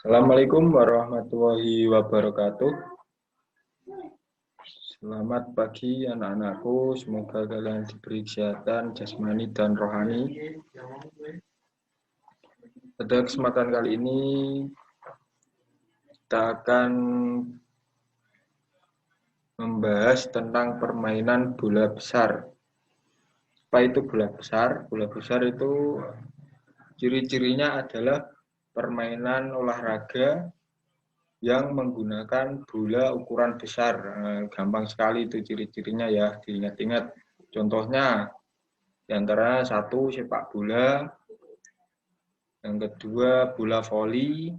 Assalamualaikum warahmatullahi wabarakatuh. Selamat pagi anak-anakku, semoga kalian diberi kesehatan jasmani dan rohani. Pada kesempatan kali ini kita akan membahas tentang permainan bola besar. Apa itu bola besar? Bola besar itu ciri-cirinya adalah permainan olahraga yang menggunakan bola ukuran besar. Gampang sekali itu ciri-cirinya ya, diingat-ingat. Contohnya, diantara satu sepak bola, yang kedua bola voli,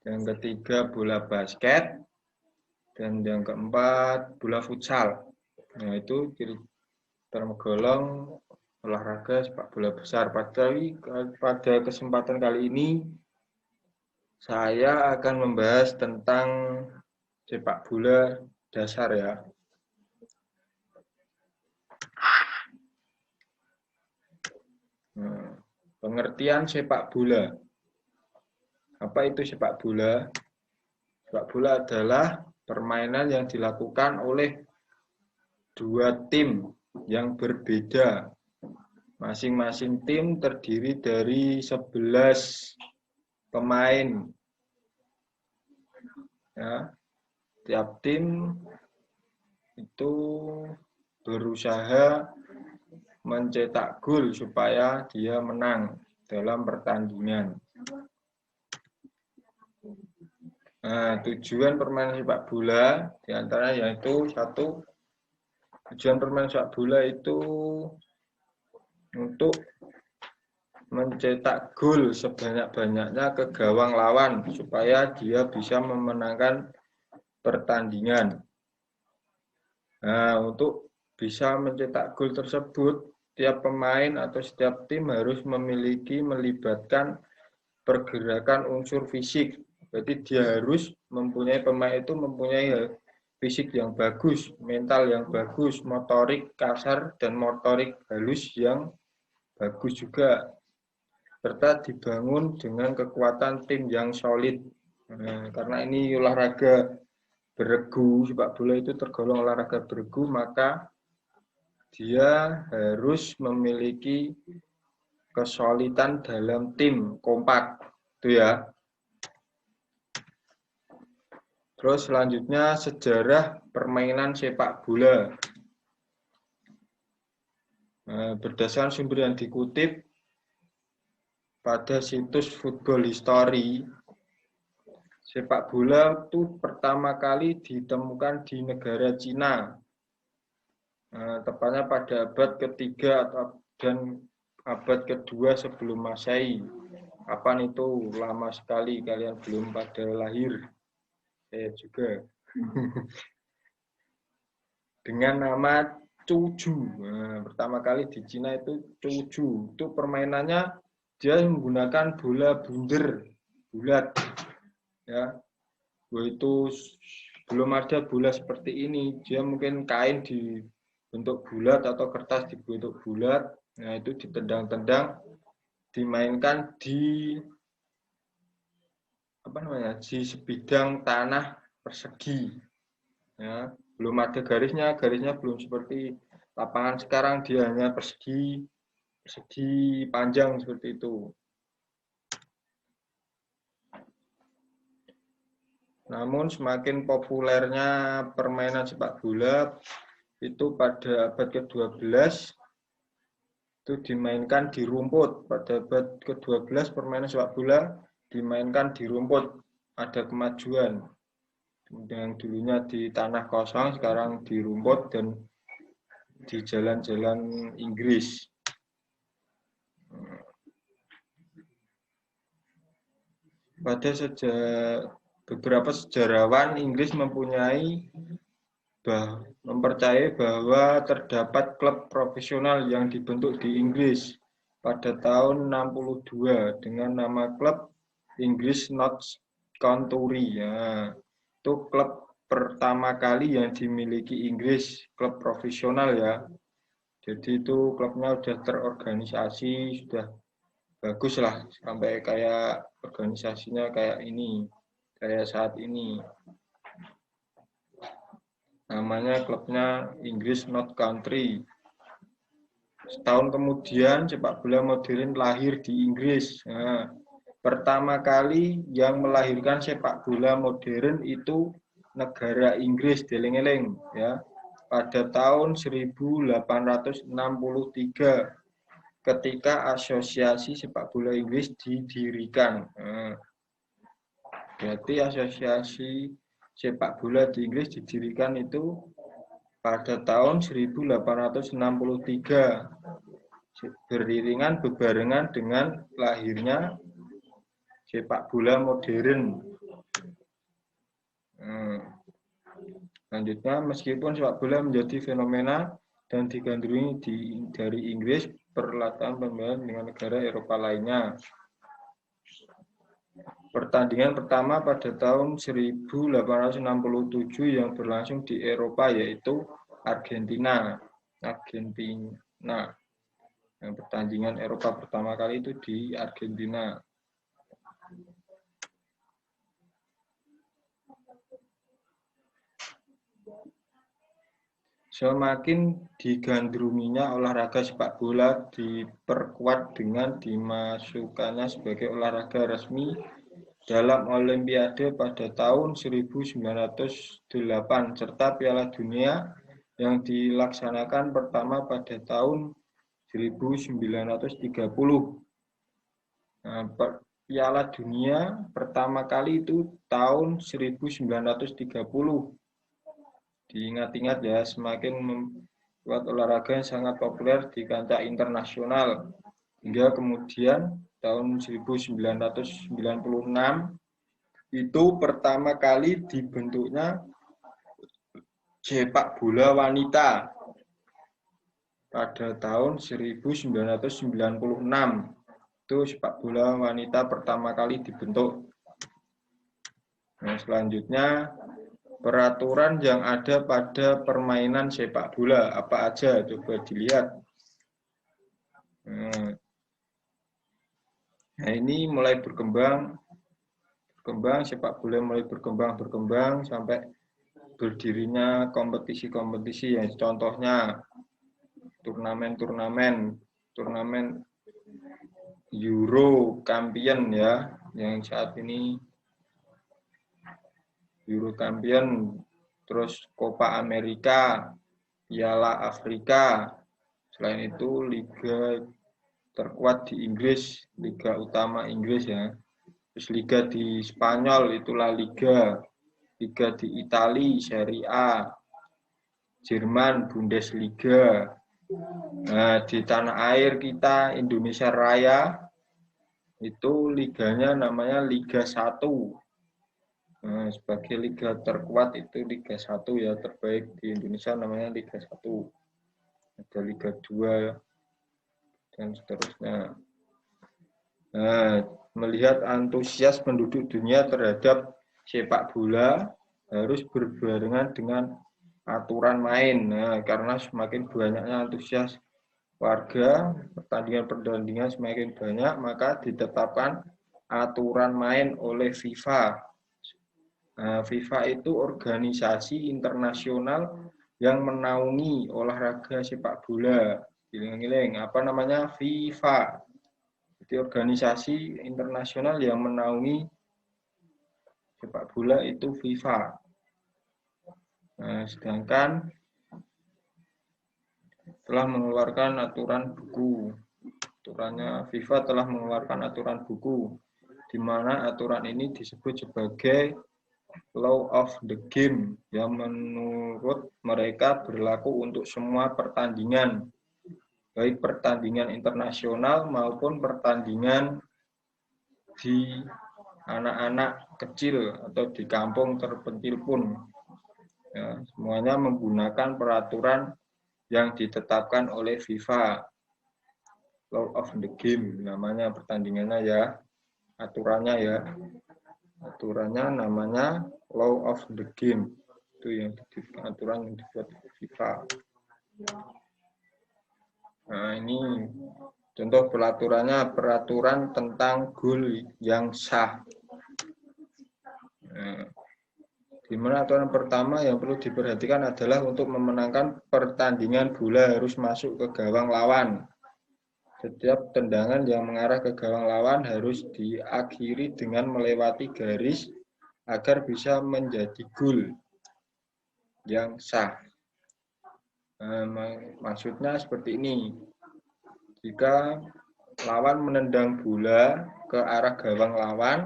yang ketiga bola basket, dan yang keempat bola futsal. Nah itu tergolong olahraga sepak bola besar. Pada kesempatan kali ini saya akan membahas tentang sepak bola dasar ya. Pengertian sepak bola. Apa itu sepak bola? Sepak bola adalah permainan yang dilakukan oleh dua tim yang berbeda. Masing-masing tim terdiri dari 11 pemain. Ya, tiap tim itu berusaha mencetak gol supaya dia menang dalam pertandingan. Nah, tujuan permainan sepak bola diantara yaitu satu, tujuan permainan sepak bola itu untuk mencetak gol sebanyak-banyaknya ke gawang lawan supaya dia bisa memenangkan pertandingan. Nah, untuk bisa mencetak gol tersebut, tiap pemain atau setiap tim harus melibatkan pergerakan unsur fisik. Berarti dia harus pemain itu mempunyai fisik yang bagus, mental yang bagus, motorik kasar dan motorik halus yang bagus juga, serta dibangun dengan kekuatan tim yang solid. Nah, karena ini olahraga beregu, sepak bola itu tergolong olahraga beregu, maka dia harus memiliki kesolidan dalam tim, kompak. Itu ya. Terus selanjutnya sejarah permainan sepak bola. Berdasarkan sumber yang dikutip pada situs Football History, sepak bola itu pertama kali ditemukan di negara Cina. Tepatnya pada abad ketiga dan abad kedua sebelum Masehi. Kapan itu? Lama sekali, kalian belum pada lahir. Saya juga. Dengan nama Cuju. Pertama kali di Cina itu Cuju. Itu permainannya dia menggunakan bola bunder, bulat. Ya, itu belum ada bola seperti ini. Dia mungkin kain dibentuk bulat atau kertas dibentuk bulat. Nah, itu ditendang-tendang, dimainkan di di sebidang tanah persegi. Ya, belum ada garisnya belum seperti lapangan sekarang, dia hanya persegi panjang seperti itu. Namun semakin populernya permainan sepak bola itu pada abad ke-12 itu dimainkan di rumput. Pada abad ke-12 permainan sepak bola dimainkan di rumput. Ada kemajuan. Yang dulunya di tanah kosong, sekarang di rumput dan di jalan-jalan Inggris. Pada beberapa sejarawan Inggris mempercayai bahwa terdapat klub profesional yang dibentuk di Inggris pada tahun 62 dengan nama klub Inggris Notts County. Ya, itu klub pertama kali yang dimiliki Inggris, klub profesional ya. Jadi itu klubnya sudah terorganisasi, sudah bagus lah, sampai kayak organisasinya kayak ini, kayak saat ini. Namanya klubnya Inggris North Country. Setahun kemudian sepak bola modern lahir di Inggris. Nah, pertama kali yang melahirkan sepak bola modern itu negara Inggris, dieling-eling ya. Pada tahun 1863 ketika Asosiasi Sepak Bola Inggris didirikan. Nah, berarti Asosiasi Sepak Bola di Inggris didirikan itu pada tahun 1863, beriringan bebarengan dengan lahirnya sepak bola modern. Selanjutnya, meskipun sepak bola menjadi fenomena dan digandrungi dari Inggris, perhelatan pembayaran dengan negara Eropa lainnya. Pertandingan pertama pada tahun 1867 yang berlangsung di Eropa yaitu Argentina. Yang pertandingan Eropa pertama kali itu di Argentina. Semakin digandrunginya olahraga sepak bola diperkuat dengan dimasukkannya sebagai olahraga resmi dalam Olimpiade pada tahun 1908 serta Piala Dunia yang dilaksanakan pertama pada tahun 1930. Nah, Piala Dunia pertama kali itu tahun 1930. Diingat-ingat ya, semakin membuat olahraga yang sangat populer di kancah internasional. Hingga kemudian tahun 1996 itu pertama kali dibentuknya sepak bola wanita pada tahun 1996. Itu sepak bola wanita pertama kali dibentuk. Nah, selanjutnya peraturan yang ada pada permainan sepak bola apa aja, coba dilihat. Nah, ini mulai berkembang sepak bola mulai berkembang sampai berdirinya kompetisi-kompetisi yang contohnya turnamen Euro Champion ya, yang saat ini Euro Champion, terus Copa America, Piala Afrika. Selain itu liga terkuat di Inggris, liga utama Inggris ya. Terus liga di Spanyol itu La Liga, liga di Italia Serie A, Jerman Bundesliga. Nah, di tanah air kita Indonesia Raya itu liganya namanya Liga 1. Nah, sebagai liga terkuat itu Liga 1 ya, terbaik di Indonesia namanya Liga 1. Ada Liga 2 dan seterusnya. Nah, melihat antusias penduduk dunia terhadap sepak bola harus berbarengan dengan aturan main. Nah, karena semakin banyaknya antusias warga, pertandingan-pertandingan semakin banyak, maka ditetapkan aturan main oleh FIFA. Nah, FIFA itu organisasi internasional yang menaungi olahraga sepak bola. Giling-giling, apa namanya? FIFA. Jadi organisasi internasional yang menaungi sepak bola itu FIFA. Nah, sedangkan telah mengeluarkan aturan buku. Aturannya FIFA telah mengeluarkan aturan buku, di mana aturan ini disebut sebagai Law of the Game yang menurut mereka berlaku untuk semua pertandingan, baik pertandingan internasional maupun pertandingan di anak-anak kecil atau di kampung terpencil pun. Ya, semuanya menggunakan peraturan yang ditetapkan oleh FIFA. Law of the Game namanya pertandingannya ya, aturannya ya. Aturannya namanya Law of the Game. Itu yang aturan yang dibuat FIFA. Nah, ini Contoh peraturannya peraturan tentang gol yang sah. Di mana aturan pertama yang perlu diperhatikan adalah untuk memenangkan pertandingan bola harus masuk ke gawang lawan. Setiap tendangan yang mengarah ke gawang lawan harus diakhiri dengan melewati garis agar bisa menjadi gol yang sah. Maksudnya seperti ini. Jika lawan menendang bola ke arah gawang lawan,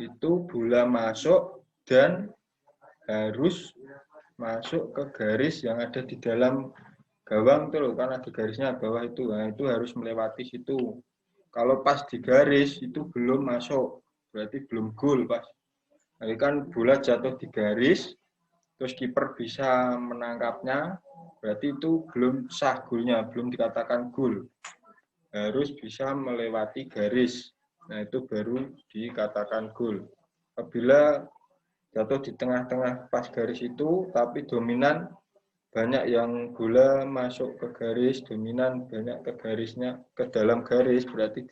itu bola masuk dan harus masuk ke garis yang ada di dalam gawang itu loh, kan ada garisnya bawah itu. Nah, itu harus melewati situ. Kalau pas di garis itu belum masuk, berarti belum gol pas. Jadi kan bola jatuh di garis, terus kiper bisa menangkapnya, berarti itu belum sah golnya, belum dikatakan gol. Harus bisa melewati garis. Nah, itu baru dikatakan gol. Apabila jatuh di tengah-tengah pas garis itu, tapi dominan banyak yang bola masuk ke garis, dominan banyak ke garisnya, ke dalam garis, berarti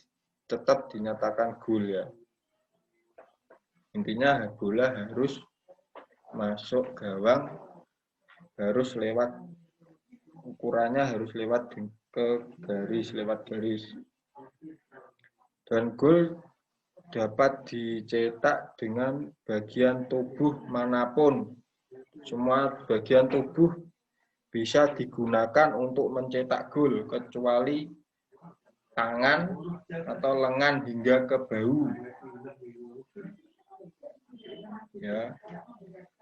tetap dinyatakan gol ya. Intinya bola harus masuk gawang, harus lewat ukurannya, harus lewat ke garis, lewat garis. Dan gol dapat dicetak dengan bagian tubuh manapun. Semua bagian tubuh bisa digunakan untuk mencetak gol, kecuali tangan atau lengan hingga ke bahu. Ya,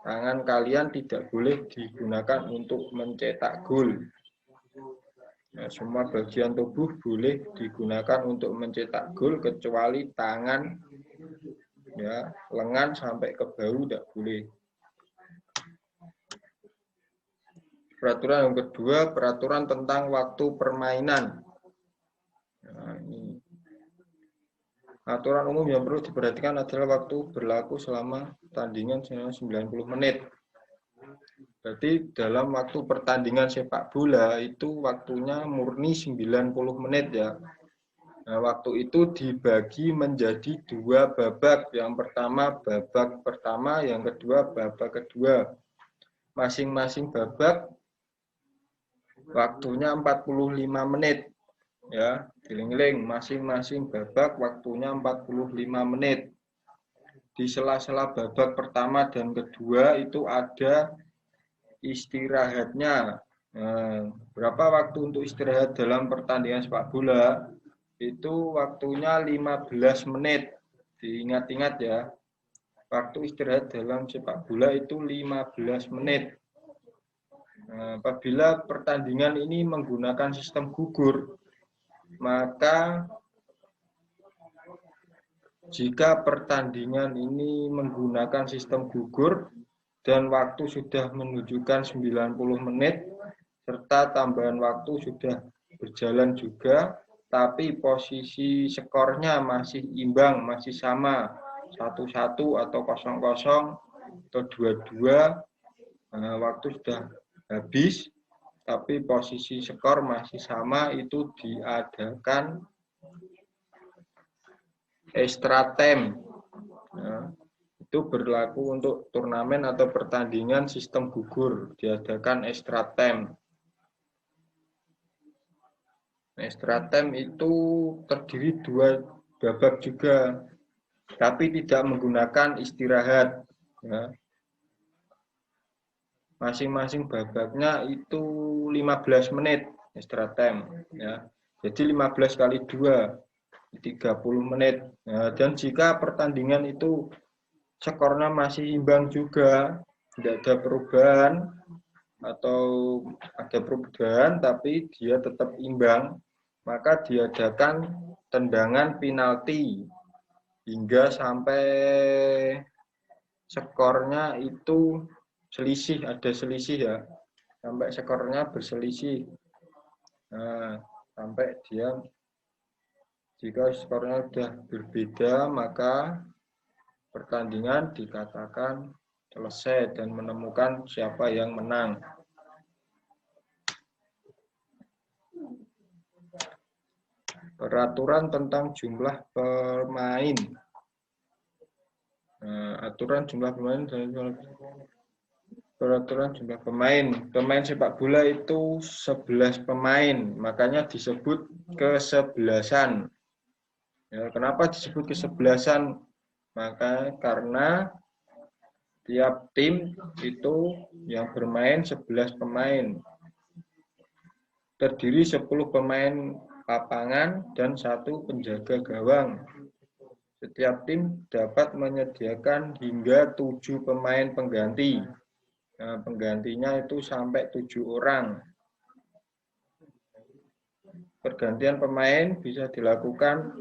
tangan kalian tidak boleh digunakan untuk mencetak gol. Nah, semua bagian tubuh boleh digunakan untuk mencetak gol kecuali tangan, ya, lengan sampai ke bahu tidak boleh. Peraturan yang kedua, peraturan tentang waktu permainan. Nah, ini. Aturan umum yang perlu diperhatikan adalah waktu berlaku selama pertandingan 90 menit. Berarti dalam waktu pertandingan sepak bola itu waktunya murni 90 menit ya. Nah, waktu itu dibagi menjadi dua babak. Yang pertama babak pertama, yang kedua babak kedua. Masing-masing babak waktunya 45 menit. Ya, giling-giling, masing-masing babak waktunya 45 menit. Di sela-sela babak pertama dan kedua itu ada istirahatnya. Nah, berapa waktu untuk istirahat dalam pertandingan sepak bola? Itu waktunya 15 menit. Diingat-ingat ya. Waktu istirahat dalam sepak bola itu 15 menit. Nah, apabila pertandingan ini menggunakan sistem gugur, maka jika pertandingan ini menggunakan sistem gugur dan waktu sudah menunjukkan 90 menit, serta tambahan waktu sudah berjalan juga, tapi posisi skornya masih imbang, masih sama, 1-1 atau 0-0 atau 2-2, waktu sudah habis, tapi posisi skor masih sama, itu diadakan extra time. Nah, itu berlaku untuk turnamen atau pertandingan sistem gugur, diadakan extra time. Extra time itu terdiri dua babak juga, tapi tidak menggunakan istirahat. Ya. Masing-masing babaknya itu 15 menit extra time. Ya. Jadi 15 kali 2, 30 menit. Nah, dan jika pertandingan itu skornya masih imbang juga, tidak ada perubahan atau ada perubahan tapi dia tetap imbang, maka diadakan tendangan penalti hingga sampai skornya itu selisih, ada selisih ya, sampai skornya berselisih. Nah, sampai dia, jika skornya sudah berbeda, maka pertandingan dikatakan selesai dan menemukan siapa yang menang. Peraturan tentang jumlah pemain. Aturan jumlah pemain dan peraturan jumlah pemain. Pemain sepak bola itu 11 pemain, makanya disebut kesebelasan. Ya, kenapa disebut kesebelasan? Karena tiap tim itu yang bermain 11 pemain. Terdiri 10 pemain lapangan dan 1 penjaga gawang. Setiap tim dapat menyediakan hingga 7 pemain pengganti. Nah, penggantinya itu sampai 7 orang. Pergantian pemain bisa dilakukan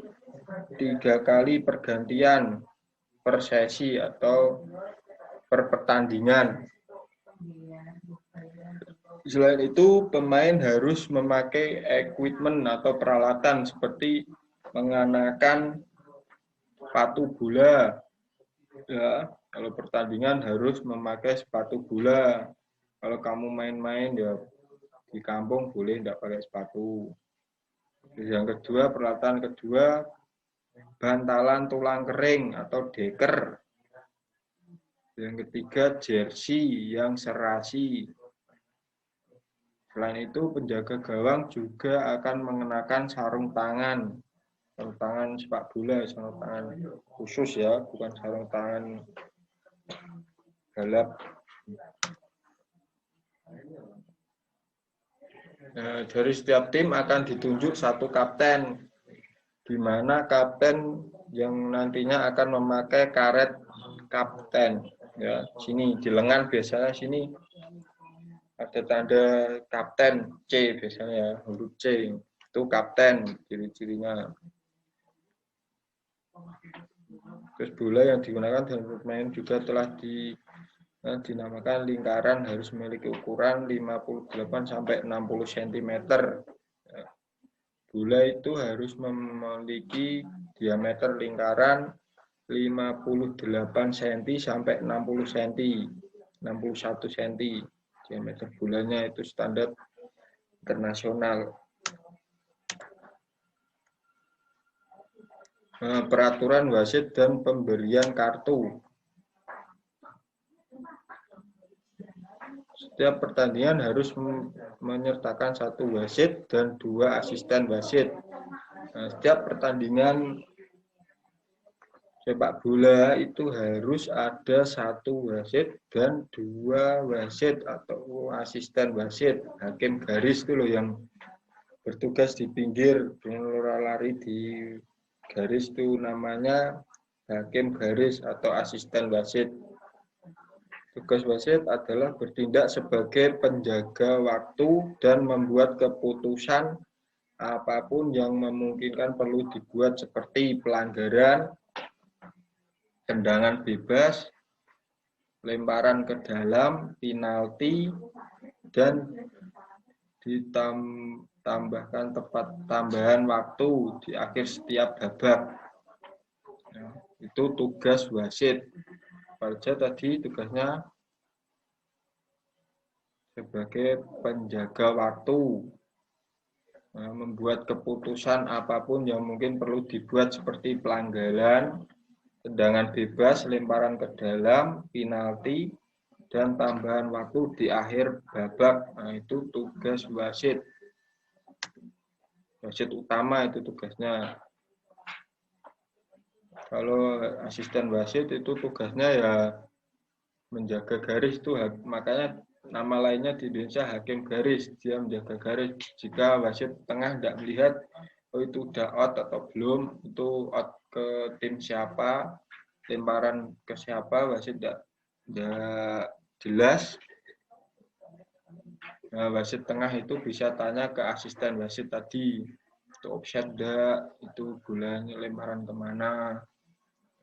3 kali pergantian per sesi atau per pertandingan. Selain itu, pemain harus memakai equipment atau peralatan seperti mengenakan sepatu bola. Ya, kalau pertandingan harus memakai sepatu bola. Kalau kamu main-main ya di kampung boleh tidak pakai sepatu. Yang kedua, peralatan kedua, bantalan tulang kering atau deker. Yang ketiga, jersey yang serasi. Selain itu, penjaga gawang juga akan mengenakan sarung tangan. Sarung tangan sepak bola, sarung tangan khusus ya, bukan sarung tangan balap. Nah, dari setiap tim akan ditunjuk 1 kapten, di mana kapten yang nantinya akan memakai karet kapten. Ya, sini di lengan biasanya sini ada tanda kapten C biasanya, huruf C itu kapten ciri-cirinya. Terus bola yang digunakan dalam bermain juga telah dinamakan lingkaran, harus memiliki ukuran 58 sampai 60 cm. Bola itu harus memiliki diameter lingkaran 58 cm sampai 60 cm, 61 cm. Diameter bolanya itu standar internasional. Peraturan wasit dan pemberian kartu. Setiap pertandingan harus menyertakan 1 wasit dan 2 asisten wasit. Setiap pertandingan sepak bola itu harus ada 1 wasit dan 2 wasit atau asisten wasit. Hakim garis itu loh yang bertugas di pinggir dengan lari di garis itu namanya hakim garis atau asisten wasit. Tugas wasit adalah bertindak sebagai penjaga waktu dan membuat keputusan apapun yang memungkinkan perlu dibuat, seperti pelanggaran, tendangan bebas, lemparan ke dalam, penalti, dan ditambahkan tambahan waktu di akhir setiap babak. Nah, itu tugas wasit. Saja tadi tugasnya sebagai penjaga waktu, membuat keputusan apapun yang mungkin perlu dibuat, seperti pelanggaran, tendangan bebas, lemparan ke dalam, penalti, dan tambahan waktu di akhir babak. Nah, itu tugas wasit. Wasit utama itu tugasnya. Kalau asisten wasit itu tugasnya ya menjaga garis itu, makanya nama lainnya di Indonesia hakim garis. Dia menjaga garis. Jika wasit tengah tidak melihat oh itu udah out atau belum, itu out ke tim siapa, lemparan ke siapa, wasit tidak jelas. Nah, wasit tengah itu bisa tanya ke asisten wasit tadi, itu offside enggak, itu bolanya lemparan kemana.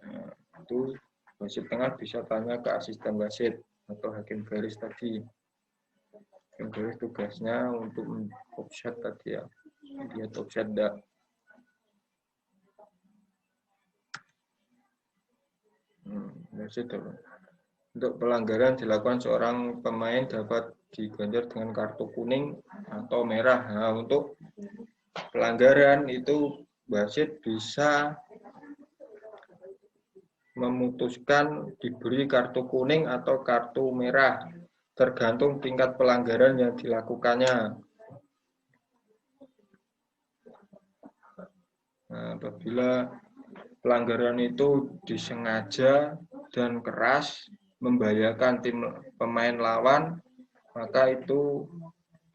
Nah, itu wasit tengah bisa tanya ke asisten wasit atau hakim garis tadi. Hakim garis tugasnya untuk offside tadi ya, lihat offside enggak. Untuk pelanggaran dilakukan seorang pemain dapat diganjar dengan kartu kuning atau merah. Nah, untuk pelanggaran itu wasit bisa memutuskan diberi kartu kuning atau kartu merah, tergantung tingkat pelanggaran yang dilakukannya. Nah, apabila pelanggaran itu disengaja dan keras membahayakan tim pemain lawan, maka itu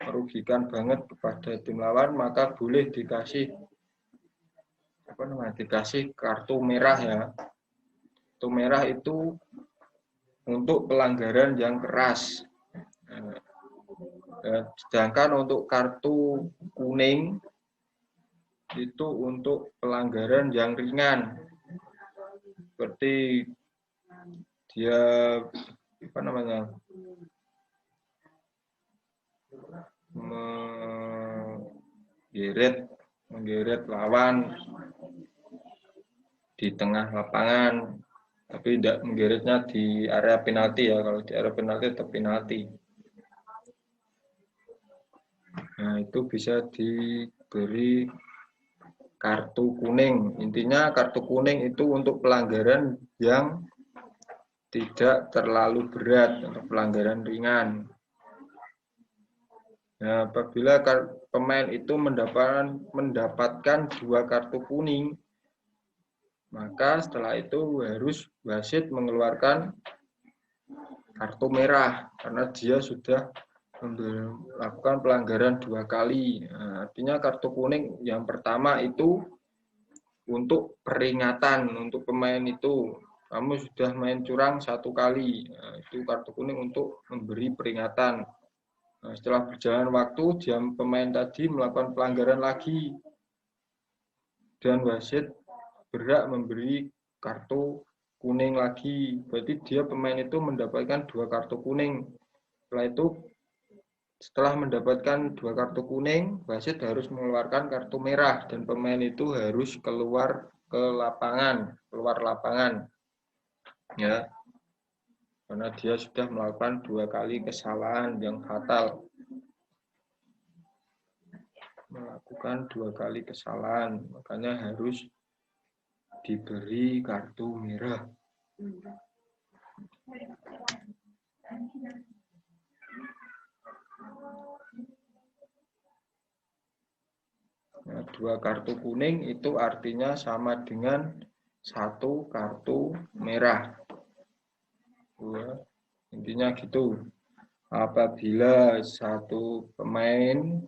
merugikan banget kepada tim lawan, maka boleh dikasih kartu merah ya. Kartu merah itu untuk pelanggaran yang keras. Sedangkan untuk kartu kuning itu untuk pelanggaran yang ringan, seperti dia menggeret lawan di tengah lapangan, tapi tidak menggeretnya di area penalti ya. Kalau di area penalti tetap penalti. Nah, itu bisa diberi kartu kuning. Intinya kartu kuning itu untuk pelanggaran yang tidak terlalu berat atau pelanggaran ringan. Nah, apabila pemain itu mendapatkan 2 kartu kuning, maka setelah itu harus wasit mengeluarkan kartu merah karena dia sudah melakukan pelanggaran 2 kali. Nah, artinya kartu kuning yang pertama itu untuk peringatan untuk pemain itu. Kamu sudah main curang 1 kali. Nah, itu kartu kuning untuk memberi peringatan. Nah, setelah berjalan waktu, pemain tadi melakukan pelanggaran lagi. Dan wasit berhak memberi kartu kuning lagi. Berarti pemain itu mendapatkan 2 kartu kuning. Setelah itu, setelah mendapatkan 2 kartu kuning, wasit harus mengeluarkan kartu merah dan pemain itu harus keluar lapangan. Ya. Karena dia sudah melakukan 2 kali kesalahan yang fatal. Melakukan 2 kali kesalahan, makanya harus diberi kartu merah. Nah, 2 kartu kuning itu artinya sama dengan 1 kartu merah. Intinya gitu. Apabila satu pemain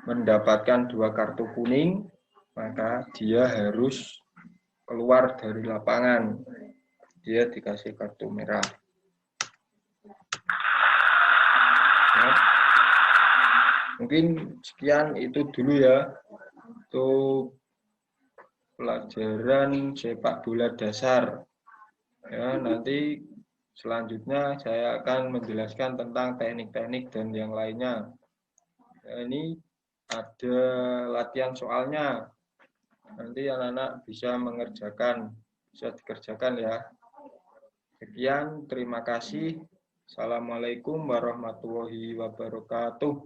mendapatkan 2 kartu kuning, maka dia harus keluar dari lapangan. Dia dikasih kartu merah. Ya. Mungkin sekian itu dulu ya untuk pelajaran sepak bola dasar. Ya, nanti selanjutnya saya akan menjelaskan tentang teknik-teknik dan yang lainnya. Ya, ini ada latihan soalnya. Nanti anak-anak bisa dikerjakan ya. Sekian, terima kasih. Assalamualaikum warahmatullahi wabarakatuh.